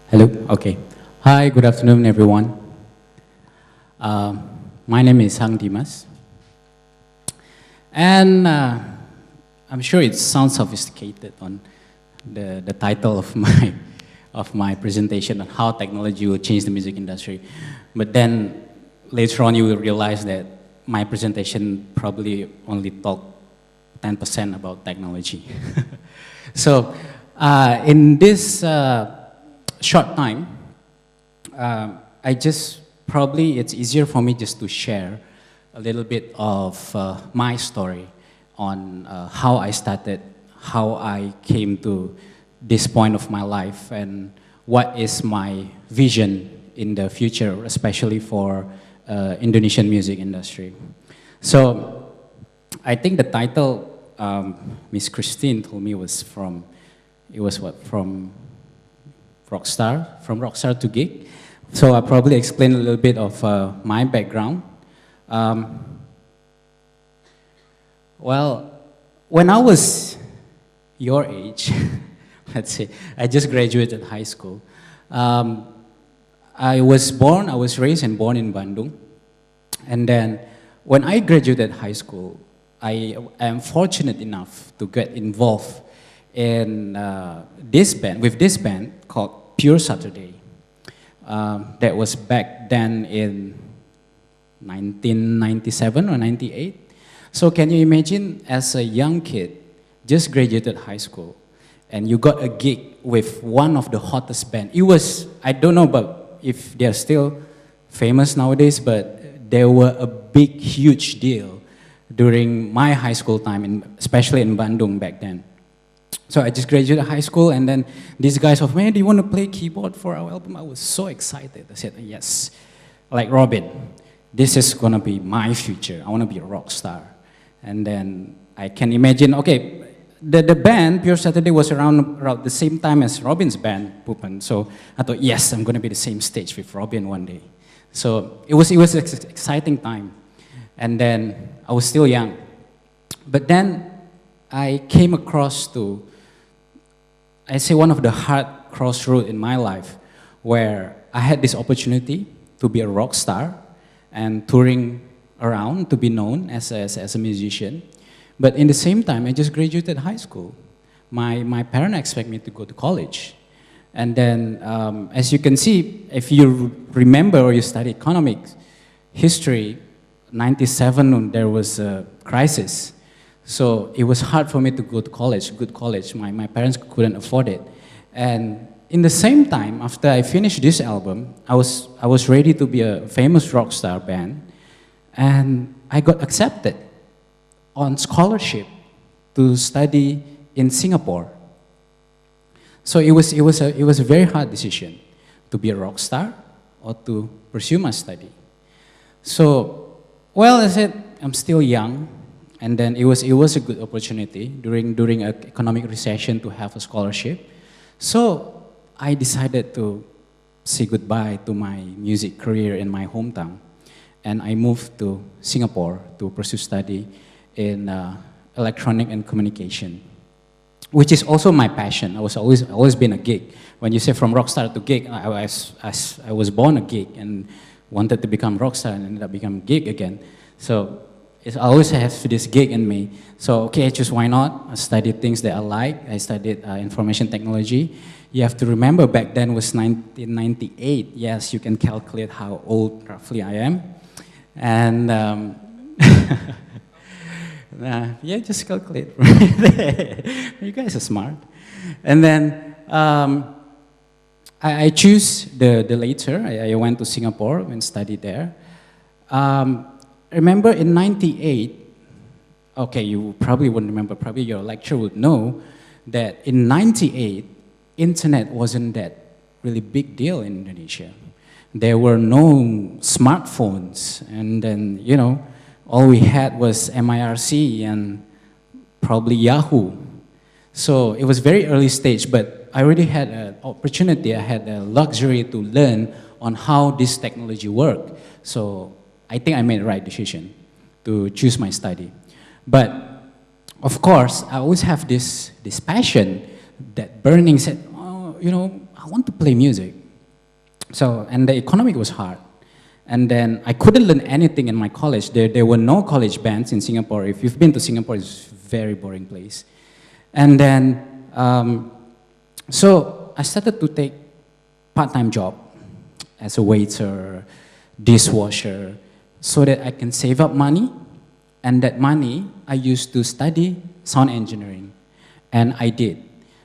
Hello. Okay. Hi. Good afternoon, everyone. My name is Dimas, and I'm sure it sounds sophisticated on the title of my presentation on how technology will change the music industry. But then later on, you will realize that my presentation probably only talked 10% about technology. So in this short time, it's easier for me just to share a little bit of my story on how I started, how I came to this point of my life, and what is my vision in the future, especially for Indonesian music industry. So I think the title Miss Christine told me was from Rockstar to Gig. So I'll probably explain a little bit of my background. Well, when I was your age, let's say, I just graduated high school. I was raised and born in Bandung. And then when I graduated high school, I am fortunate enough to get involved in this band called Pure Saturday. That was back then in 1997 or 98. So can you imagine, as a young kid, just graduated high school, and you got a gig with one of the hottest band. It was, I don't know about if they're still famous nowadays, but they were a big, huge deal during my high school time, especially in Bandung back then. So I just graduated high school, and then these guys of, man, do you want to play keyboard for our album? I was so excited. I said, yes. Like Robin, this is going to be my future. I want to be a rock star. And then I can imagine, okay, the band, Pure Saturday, was around the same time as Robin's band, Pupan. So I thought, yes, I'm going to be the same stage with Robin one day. So it was an exciting time. And then I was still young. But then I came across to, I say, one of the hard crossroads in my life, where I had this opportunity to be a rock star and touring around, to be known as a musician. But in the same time, I just graduated high school. My parents expect me to go to college. And then, as you can see, if you remember or you study economics, history, 97, there was a crisis. So it was hard for me to go to college, good college. My parents couldn't afford it. And in the same time, after I finished this album, I was ready to be a famous rock star band. And I got accepted on scholarship to study in Singapore. So it was a very hard decision to be a rock star or to pursue my study. So, well, I said, I'm still young. And then it was a good opportunity during an economic recession to have a scholarship. So I decided to say goodbye to my music career in my hometown, and I moved to Singapore to pursue study in electronic and communication, which is also my passion. I was always been a geek. When you say from rock star to geek, I was born a geek and wanted to become rock star and ended up becoming geek again. So I always have this gig in me. So, okay, I choose why not. I studied things that I like. I studied information technology. You have to remember back then was 1998. Yes, you can calculate how old roughly I am. And yeah, just calculate. You guys are smart. And then I choose the later. I went to Singapore and studied there. Remember in 98, okay, you probably wouldn't remember, probably your lecturer would know that in 98, internet wasn't that really big deal in Indonesia. There were no smartphones, and then, you know, all we had was MIRC and probably Yahoo. So it was very early stage, but I already had an opportunity, I had a luxury to learn on how this technology worked. So I think I made the right decision to choose my study. But of course, I always have this passion, that burning said, oh, you know, I want to play music. So, and the economic was hard. And then I couldn't learn anything in my college. There were no college bands in Singapore. If you've been to Singapore, it's a very boring place. And then, so I started to take part-time job as a waiter, dishwasher, so that I can save up money. And that money I used to study sound engineering. And I did.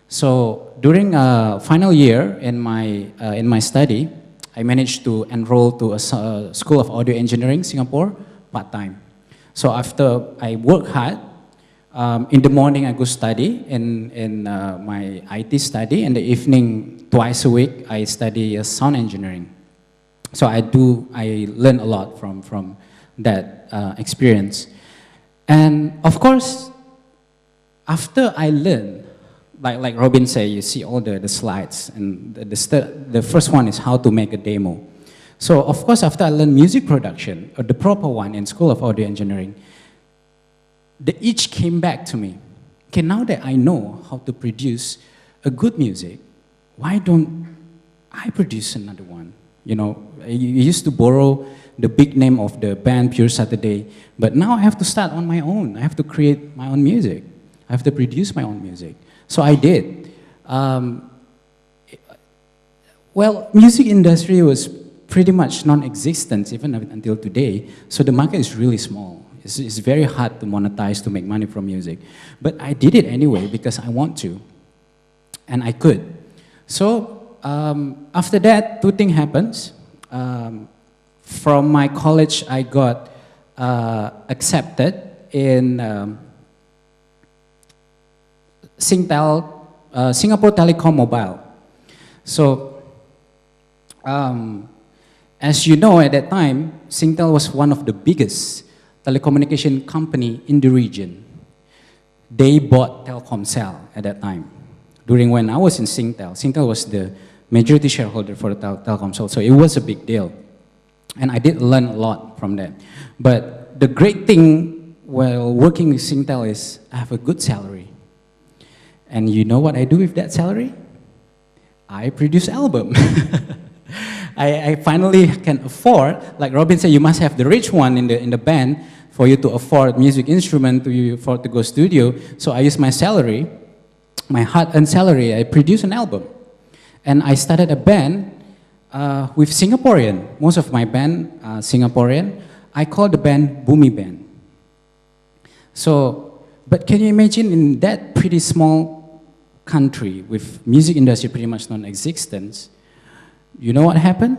So during final year in my study, I managed to enroll to a School of Audio Engineering, Singapore, part-time. So after I work hard, in the morning I go study in my IT study. In the evening, twice a week, I study sound engineering. So I learn a lot from that experience. And of course, after I learn, like Robin said, you see all the slides, and the first one is how to make a demo. So of course, after I learned music production, or the proper one in School of Audio Engineering, the itch came back to me. Okay, now that I know how to produce a good music, why don't I produce another one? You know, you used to borrow the big name of the band Pure Saturday, but now I have to start on my own. I have to create my own music. I have to produce my own music. So I did. Well, music industry was pretty much non-existent even until today. So the market is really small. It's very hard to monetize, to make money from music. But I did it anyway because I want to. And I could. So after that, two things happens. From my college, I got accepted in Singapore Telecom Mobile. So, as you know, at that time, Singtel was one of the biggest telecommunication company in the region. They bought Telkomsel at that time. During when I was in Singtel, Singtel was the majority shareholder for Telkomsel, so it was a big deal. And I did learn a lot from that. But the great thing while working with Singtel is I have a good salary. And you know what I do with that salary? I produce album. I finally can afford, like Robin said, you must have the rich one in the band for you to afford music instrument, to afford to go studio. So I use my salary, my hard-earned salary, I produce an album. And I started a band with Singaporean. Most of my band are Singaporean. I call the band Bumi Band. So, but can you imagine in that pretty small country with music industry pretty much non-existent, you know what happened?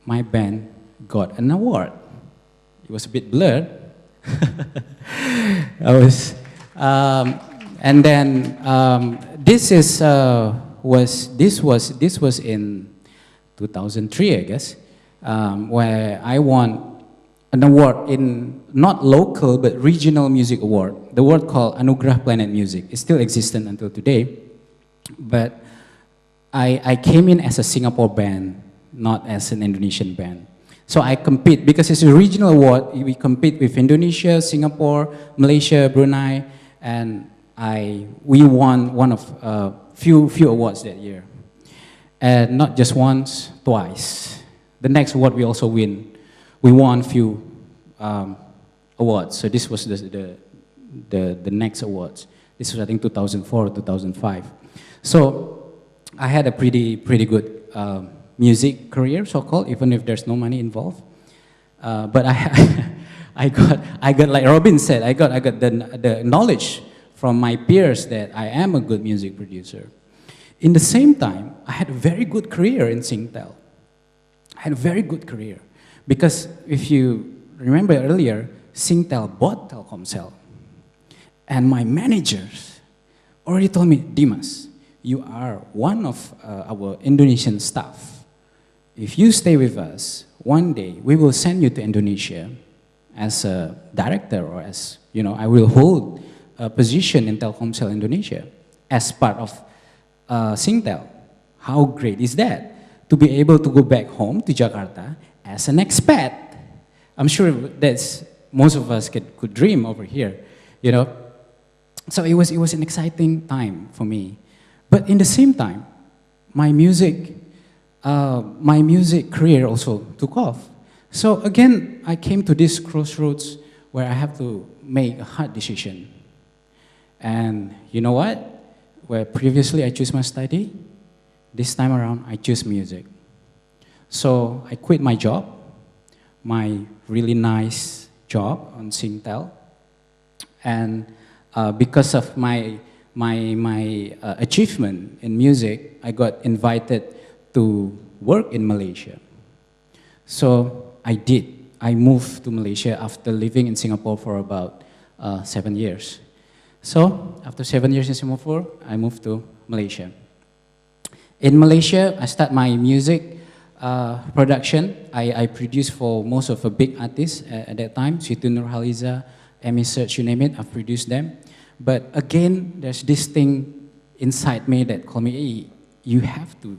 My band got an award. It was a bit blurred. And then this was in 2003, I guess, where I won an award in not local but regional music award. The award called Anugerah Planet Music. It still existent until today, but I came in as a Singapore band, not as an Indonesian band. So I compete, because it's a regional award, we compete with Indonesia, Singapore, Malaysia, Brunei, and we won one of few awards that year. And not just once, twice. The next award we also win. We won few awards. So this was the next awards. This was I think 2004 or 2005. So I had a pretty good music career, so-called, even if there's no money involved. But I got like Robin said, I got the knowledge from my peers that I am a good music producer. In the same time, I had a very good career in Singtel. I had a very good career. Because if you remember earlier, Singtel bought Telkomsel. And my managers already told me, Dimas, you are one of our Indonesian staff. If you stay with us, one day we will send you to Indonesia as a director, or as, you know, I will hold a position in Telkomsel Indonesia as part of Singtel. How great is that? To be able to go back home to Jakarta as an expat. I'm sure that's most of us could dream over here, you know. So it was an exciting time for me. But in the same time, my music my music career also took off. So again, I came to this crossroads where I have to make a hard decision. And you know what? Where previously I chose my study, this time around I choose music. So I quit my job, my really nice job on Singtel, and because of my achievement in music, I got invited to work in Malaysia. So I did. I moved to Malaysia after living in Singapore for about 7 years. So after 7 years in Singapore, I moved to Malaysia. In Malaysia, I start my music production. I produced for most of the big artists at that time, Siti Nurhaliza, Amy Search, you name it, I've produced them. But again, there's this thing inside me that called me, hey, you have to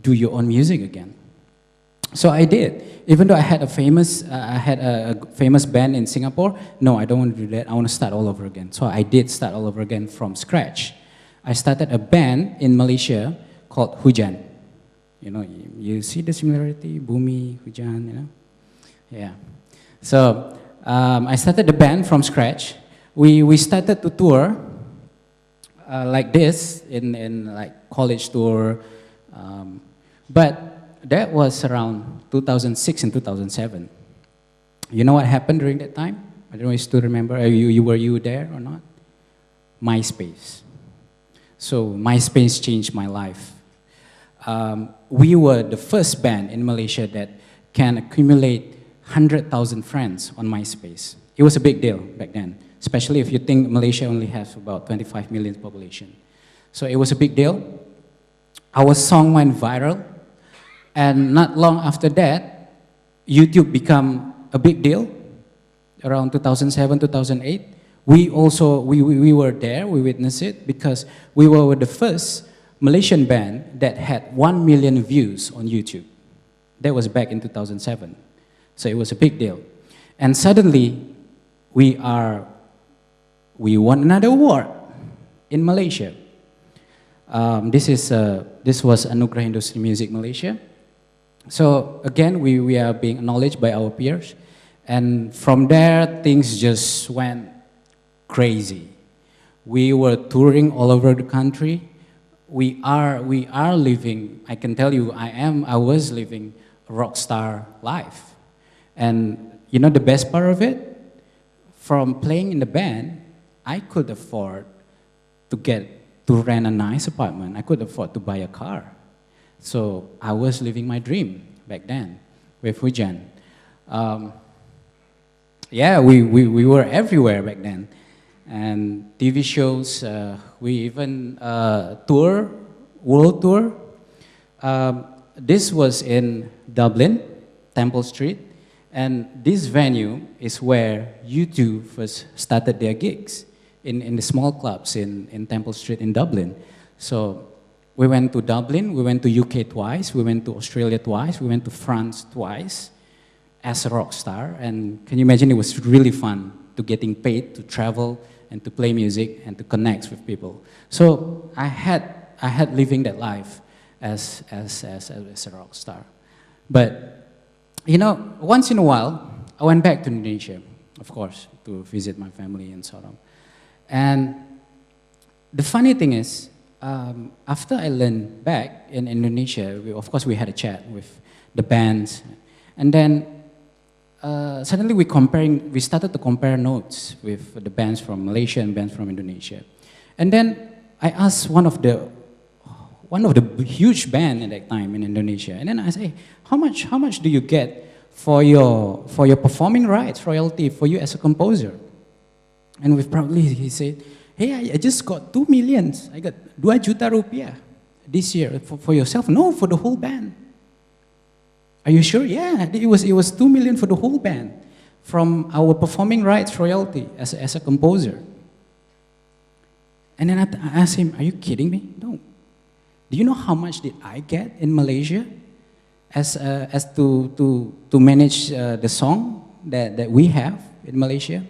do your own music again. So I did. Even though I had a famous band in Singapore, no, I don't want to do that. I want to start all over again. So I did start all over again from scratch. I started a band in Malaysia called Hujan. You know, you see the similarity, Bumi, Hujan, you know? Yeah. So I started the band from scratch. We started to tour like this in like college tour, but that was around 2006 and 2007. You know what happened during that time? I don't know if you still remember. Were you there or not? MySpace. So MySpace changed my life. We were the first band in Malaysia that can accumulate 100,000 friends on MySpace. It was a big deal back then, especially if you think Malaysia only has about 25 million population. So it was a big deal. Our song went viral, and not long after that, YouTube became a big deal. Around 2007, 2008, we were there, we witnessed it, because we were the first Malaysian band that had 1 million views on YouTube. That was back in 2007. So it was a big deal. And suddenly, we won another award in Malaysia. This was Anugerah Industri Music Malaysia. So again, we are being acknowledged by our peers. And from there, things just went crazy. We were touring all over the country. We are living, I can tell you, I was living a rock star life. And you know the best part of it? From playing in the band, I could afford to rent a nice apartment. I could afford to buy a car. So I was living my dream back then with Hujan. Yeah, we were everywhere back then. And TV shows, we even world tour. This was in Dublin, Temple Street. And this venue is where U2 first started their gigs, in the small clubs in Temple Street in Dublin. So we went to Dublin, we went to UK twice, we went to Australia twice, we went to France twice as a rock star. And can you imagine, it was really fun to getting paid to travel and to play music and to connect with people. So I had living that life as a rock star. But you know, once in a while, I went back to Indonesia, of course, to visit my family and so on. And the funny thing is, after I learned back in Indonesia, of course we had a chat with the bands, and then suddenly we started to compare notes with the bands from Malaysia and bands from Indonesia. And then I asked one of the huge band at that time in Indonesia, and then I say, how much do you get for your performing rights, royalty for you as a composer? And he said, hey, I just got 2 million. I got 2 juta rupiah this year for yourself. No, for the whole band. Are you sure? Yeah, it was 2 million for the whole band from our performing rights royalty as a composer. And then I asked him, are you kidding me? No. Do you know how much did I get in Malaysia as to manage the song that we have in Malaysia?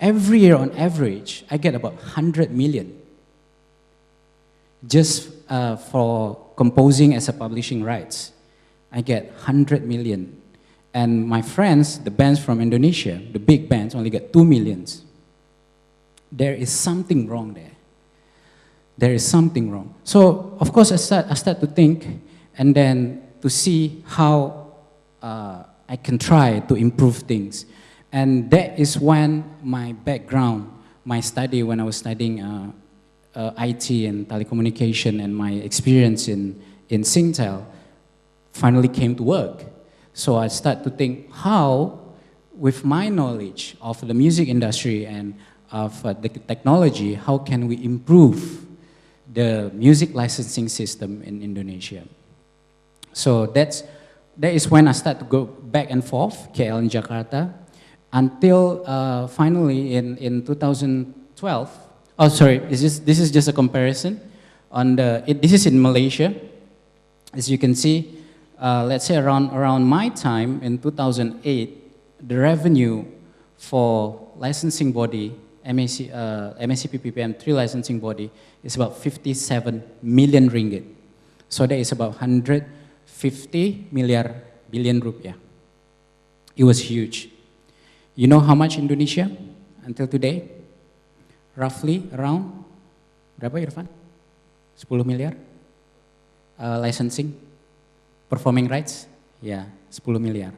Every year on average, I get about 100 million. Just for composing as a publishing rights, I get 100 million. And my friends, the bands from Indonesia, the big bands, only get 2 millions. There is something wrong there. There is something wrong. So, of course, I start to think and then to see how I can try to improve things. And that is when my background, my study when I was studying IT and telecommunication and my experience in Singtel finally came to work. So I start to think how, with my knowledge of the music industry and of the technology, how can we improve the music licensing system in Indonesia? So that is when I start to go back and forth, KL and Jakarta, until finally in 2012. Oh, sorry, this is just a comparison. This is in Malaysia. As you can see, let's say around my time in 2008, the revenue for licensing body, MACP PPM3 licensing body, is about 57 million ringgit. So that is about 150 billion rupiah. It was huge. You know how much Indonesia until today? Roughly around, berapa Irfan? 10 miliar? Licensing, performing rights? Yeah, 10 miliar.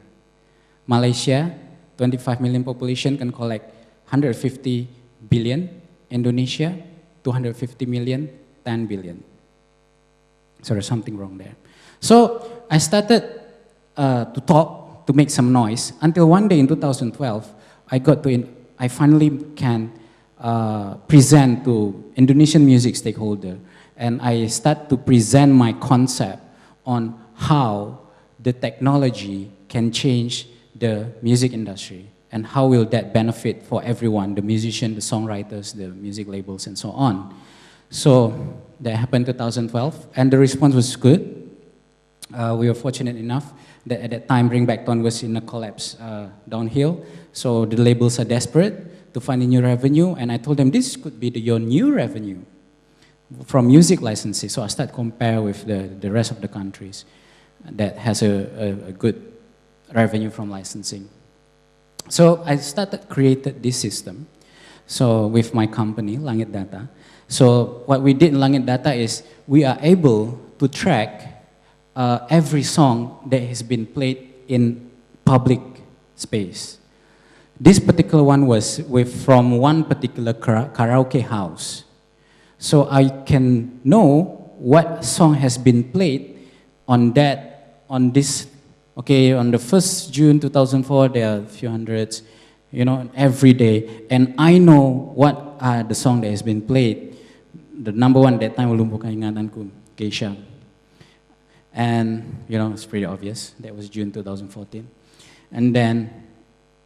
Malaysia, 25 million population can collect 150 billion. Indonesia, 250 million, 10 billion. So there's something wrong there. So I started to talk, to make some noise, until one day in 2012, I finally can present to Indonesian music stakeholder, and I start to present my concept on how the technology can change the music industry and how will that benefit for everyone, the musician, the songwriters, the music labels, and so on. So that happened in 2012, and the response was good. We were fortunate enough that at that time Ringback was in a collapse downhill, so the labels are desperate to find a new revenue, and I told them this could be your new revenue from music licensing. So I start compare with the rest of the countries that has a good revenue from licensing. So I created this system. So with my company, Langit Data. So what we did in Langit Data is we are able to track every song that has been played in public space. This particular one was from one particular karaoke house. So I can know what song has been played on this. Okay, on the 1st June 2004, there are a few hundreds, every day. And I know what are the song that has been played. The number one that time, Lumpuhkan Ingatanku, Geisha. And, it's pretty obvious. That was June 2014. And then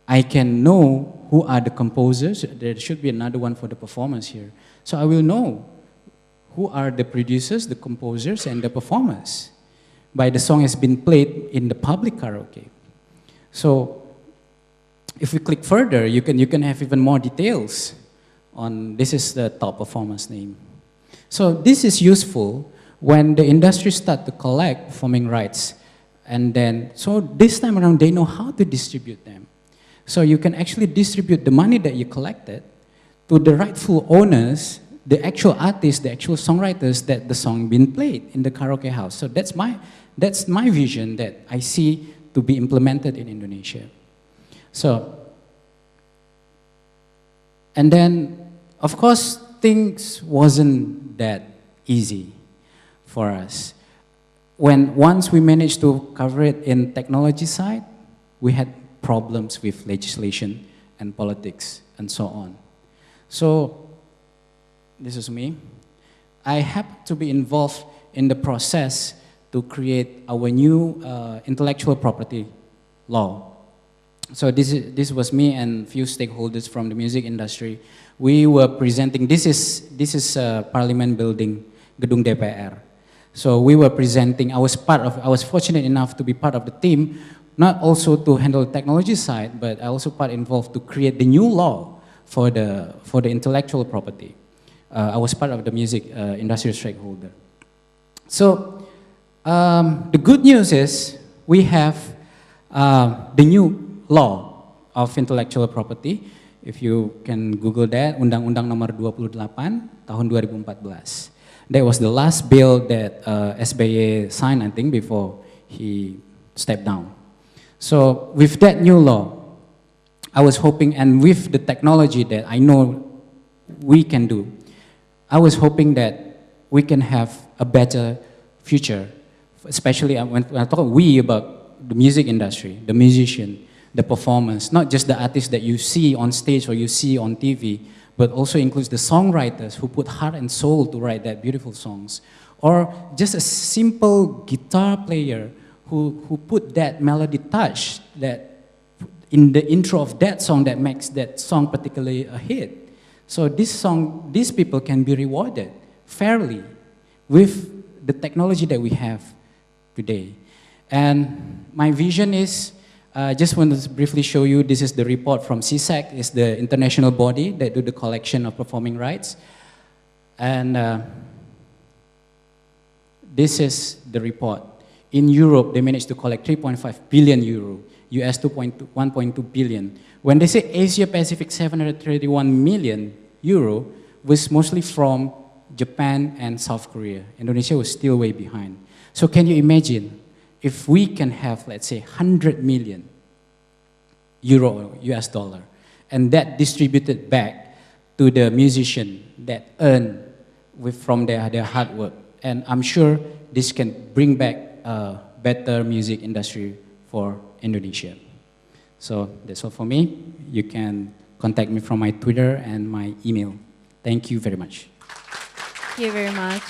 I can know who are the composers. There should be another one for the performers here. So I will know who are the producers, the composers, and the performers by the song has been played in the public karaoke. So if we click further, you can have even more details on this is the top performer's name. So this is useful when the industry start to collect performing rights, and then so this time around they know how to distribute them. So you can actually distribute the money that you collected to the rightful owners, the actual artists, the actual songwriters that the song been played in the karaoke house. So that's my vision that I see to be implemented in Indonesia. So, and then, of course, things wasn't that easy for us. Once we managed to cover it in technology side, we had problems with legislation and politics and so on. So, this is me. I happen to be involved in the process to create our new intellectual property law. So this was me and few stakeholders from the music industry. We were presenting, this is Parliament building, Gedung DPR. So we were presenting, I was fortunate enough to be part of the team, not also to handle the technology side, but I also part involved to create the new law for the intellectual property. I was part of the music industry stakeholder. So the good news is we have the new law of intellectual property. If you can Google that, Undang-Undang Nomor 28 Tahun 2014. That was the last bill that SBY signed, I think, before he stepped down. So with that new law, I was hoping, and with the technology that I know we can do, I was hoping that we can have a better future, especially when I talk we about the music industry, the musician, the performers, not just the artists that you see on stage or you see on TV, but also includes the songwriters who put heart and soul to write that beautiful songs, or just a simple guitar player who put that melody touch that in the intro of that song that makes that song particularly a hit. So these people can be rewarded fairly with the technology that we have today. And my vision is, just want to briefly show you, this is the report from CSAC, it's the international body that do the collection of performing rights. And this is the report. In Europe, they managed to collect 3.5 billion euro, US 1.2 billion. When they say Asia Pacific 731 million euro, was mostly from Japan and South Korea. Indonesia was still way behind. So can you imagine if we can have, let's say, 100 million euro or US dollar, and that distributed back to the musician that earn from their hard work. And I'm sure this can bring back a better music industry for Indonesia. So that's all for me. You can contact me from my Twitter and my email. Thank you very much. Thank you very much.